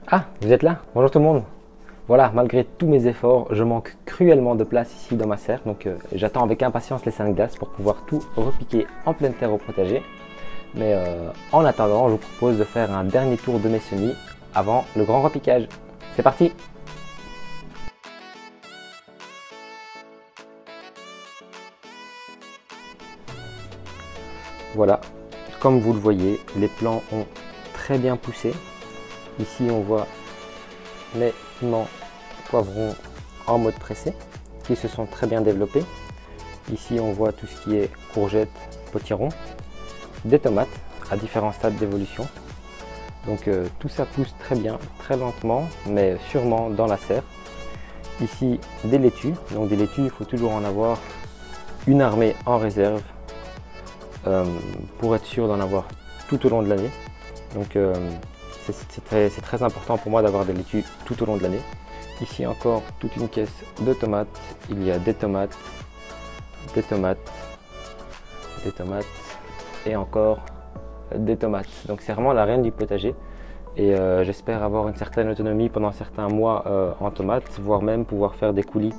Ah, vous êtes là? Bonjour tout le monde. Voilà, malgré tous mes efforts, je manque cruellement de place ici dans ma serre. Donc j'attends avec impatience les 5 glaces pour pouvoir tout repiquer en pleine terre au potager. Mais en attendant, je vous propose de faire un dernier tour de mes semis avant le grand repiquage. C'est parti! Voilà, comme vous le voyez, les plants ont très bien poussé. Ici on voit mes piments poivrons en mode pressé qui se sont très bien développés. Ici on voit tout ce qui est courgettes, potirons, des tomates à différents stades d'évolution. Donc tout ça pousse très bien, très lentement, mais sûrement dans la serre. Ici des laitues, donc des laitues il faut toujours en avoir une armée en réserve pour être sûr d'en avoir tout au long de l'année. Donc c'est très important pour moi d'avoir des laitues tout au long de l'année. Ici encore toute une caisse de tomates, il y a des tomates, des tomates, des tomates et encore des tomates. Donc c'est vraiment la reine du potager et j'espère avoir une certaine autonomie pendant certains mois en tomates, voire même pouvoir faire des coulis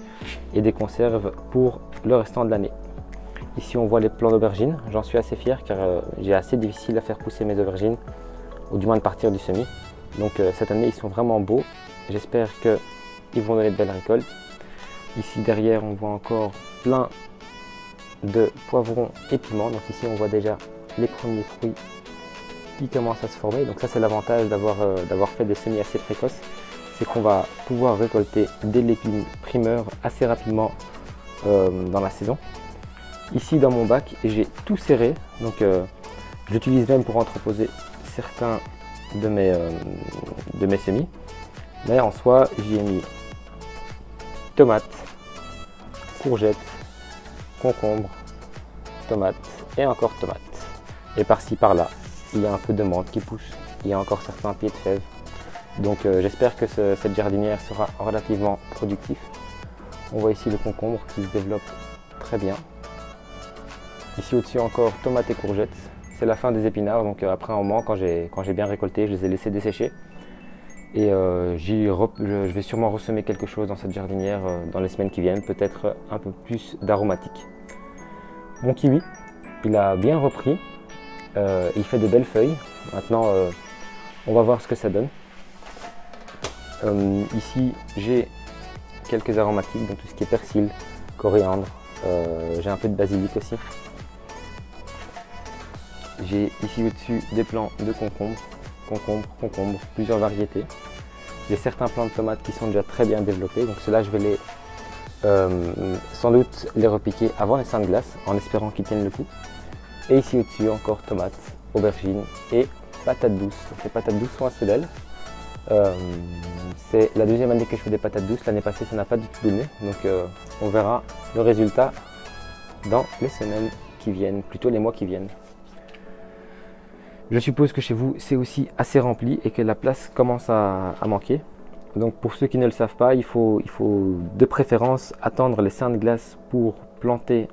et des conserves pour le restant de l'année. Ici on voit les plants d'aubergines, j'en suis assez fier car j'ai assez difficile à faire pousser mes aubergines, ou du moins de partir du semis. Donc cette année ils sont vraiment beaux, j'espère qu'ils vont donner de belles récoltes. Ici derrière on voit encore plein de poivrons et piments, donc ici on voit déjà les premiers fruits qui commencent à se former. Donc ça c'est l'avantage d'avoir fait des semis assez précoces, c'est qu'on va pouvoir récolter des légumes primeurs assez rapidement dans la saison. Ici dans mon bac j'ai tout serré, donc je l'utilise même pour entreposer certains de mes semis, mais en soi j'y ai mis tomates, courgettes, concombres, tomates et encore tomates. Et par-ci par-là il y a un peu de menthe qui pousse, il y a encore certains pieds de fèves. Donc j'espère que cette jardinière sera relativement productive. On voit ici le concombre qui se développe très bien. Ici au-dessus encore tomates et courgettes. C'est la fin des épinards, donc après un moment quand j'ai bien récolté, je les ai laissés dessécher. Et je vais sûrement ressemer quelque chose dans cette jardinière dans les semaines qui viennent, peut-être un peu plus d'aromatique. Mon kiwi, il a bien repris, il fait de belles feuilles. Maintenant on va voir ce que ça donne. Ici j'ai quelques aromatiques, donc tout ce qui est persil, coriandre, j'ai un peu de basilic aussi. J'ai ici au-dessus des plants de concombres, plusieurs variétés. J'ai certains plants de tomates qui sont déjà très bien développés, donc ceux-là je vais sans doute les repiquer avant les 5 glaces en espérant qu'ils tiennent le coup. Et ici au-dessus encore tomates, aubergines et patates douces. Donc les patates douces sont assez belles. C'est la deuxième année que je fais des patates douces, l'année passée ça n'a pas du tout donné, donc on verra le résultat dans les semaines qui viennent, plutôt les mois qui viennent. Je suppose que chez vous c'est aussi assez rempli et que la place commence à manquer. Donc pour ceux qui ne le savent pas, il faut de préférence attendre les 5 glaces pour planter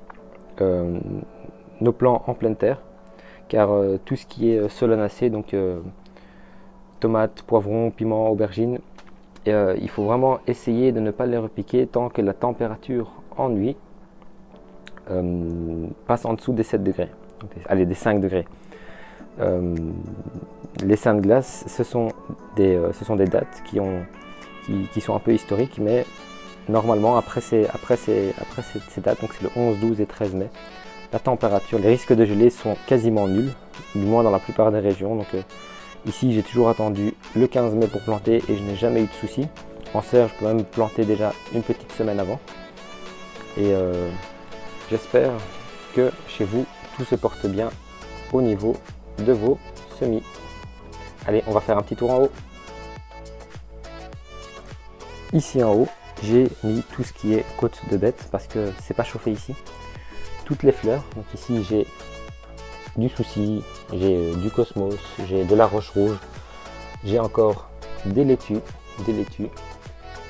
nos plants en pleine terre. Car tout ce qui est solanacées, donc tomates, poivrons, piments, aubergines, il faut vraiment essayer de ne pas les repiquer tant que la température en nuit passe en dessous des 7 degrés, donc, allez, des 5 degrés. Les 5 glaces, ce sont des dates qui sont un peu historiques, mais normalement après ces dates, donc c'est le 11, 12 et 13 mai, la température, les risques de gelée sont quasiment nuls, du moins dans la plupart des régions. Donc ici j'ai toujours attendu le 15 mai pour planter et je n'ai jamais eu de soucis. En serre je peux même planter déjà une petite semaine avant. Et j'espère que chez vous tout se porte bien au niveau de vos semis. Allez, on va faire un petit tour en haut. Ici en haut, j'ai mis tout ce qui est côte de bête parce que c'est pas chauffé ici. Toutes les fleurs, donc ici j'ai du souci, j'ai du cosmos, j'ai de la roche rouge, j'ai encore des laitues.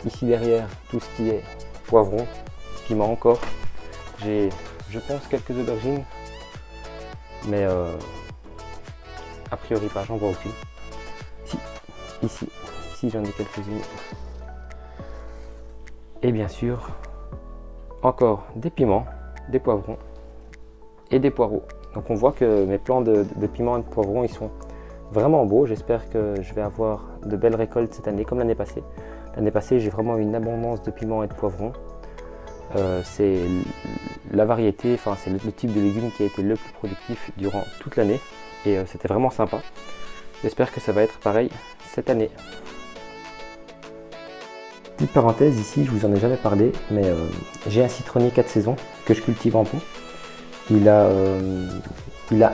Ici derrière, tout ce qui est poivron, piment encore. J'ai, je pense, quelques aubergines, mais a priori pas, j'en vois aucune. Si, ici, ici j'en ai quelques-unes. Et bien sûr, encore des piments, des poivrons et des poireaux. Donc on voit que mes plants de piments et de poivrons, ils sont vraiment beaux. J'espère que je vais avoir de belles récoltes cette année comme l'année passée. L'année passée, j'ai vraiment eu une abondance de piments et de poivrons. C'est la variété, enfin c'est le type de légumes qui a été le plus productif durant toute l'année. Et c'était vraiment sympa. J'espère que ça va être pareil cette année. Petite parenthèse ici, je vous en ai jamais parlé, mais j'ai un citronnier 4 saisons que je cultive en pot. Il a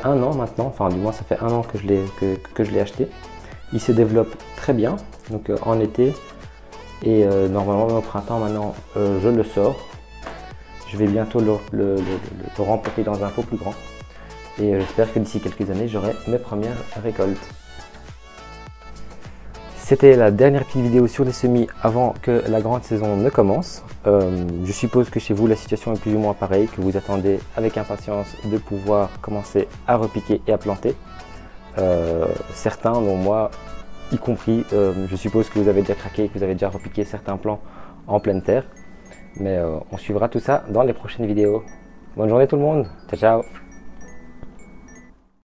1 an maintenant, enfin du moins ça fait 1 an que je l'ai acheté. Il se développe très bien, donc en été et normalement au printemps maintenant je le sors. Je vais bientôt le rempoter dans un pot plus grand et j'espère que d'ici quelques années j'aurai mes premières récoltes. C'était la dernière petite vidéo sur les semis avant que la grande saison ne commence. Je suppose que chez vous la situation est plus ou moins pareille, que vous attendez avec impatience de pouvoir commencer à repiquer et à planter. Certains, dont moi y compris, je suppose que vous avez déjà craqué et que vous avez déjà repiqué certains plants en pleine terre. Mais on suivra tout ça dans les prochaines vidéos. Bonne journée tout le monde, ciao ciao.